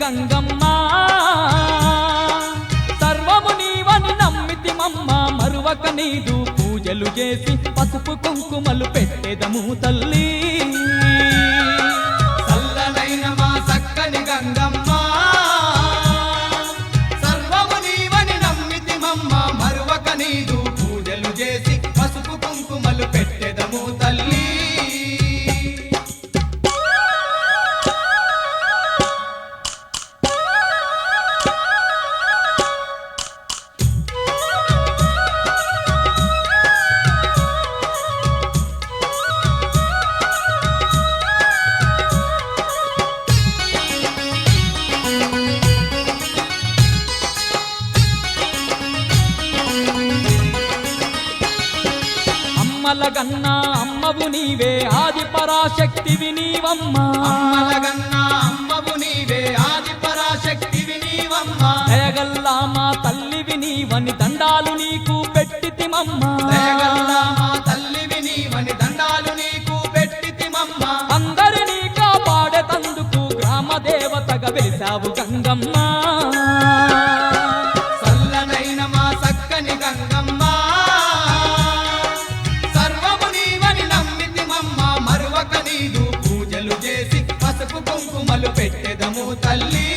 గంగమ్మ సర్వము నీవని నమ్మితిమమ్మ మరువక నీదు పూజలు చేసి పసుపు కుంకుమలు పెట్టెదము తల్లి చల్లనైన మా చక్కని గంగమ్మ సర్వము నీవని నమ్మితిమమ్మ మరువక నీదు పూజలు చేసి పసుపు కుంకుమలు పెట్టెదము తల్లి అమ్మలగన్నా అమ్మవు నీవే ఆది పరాశక్తివి నీవమ్మా అమ్మలగన్నా అమ్మవు నీవే ఆది పరాశక్తివి నీవమ్మా దయగల్లా మా తల్లివి నీవని దండాలు నీకు పెట్టితిమమ్మా దయగల్లా మా తల్లివి నీవని దండాలు నీకు పెట్టితిమమ్మా అందరినీ కాపాడేతందుకు గ్రామ దేవతగా వెలిసావు గంగమ్మ చల్లనైన మా చక్కని గంగమ్మ సర్వము నీవని నమ్మితిమమ్మ మరువక నీదు పూజలు చేసి పసుపు కుంకుమలు పెట్టెదము తల్లి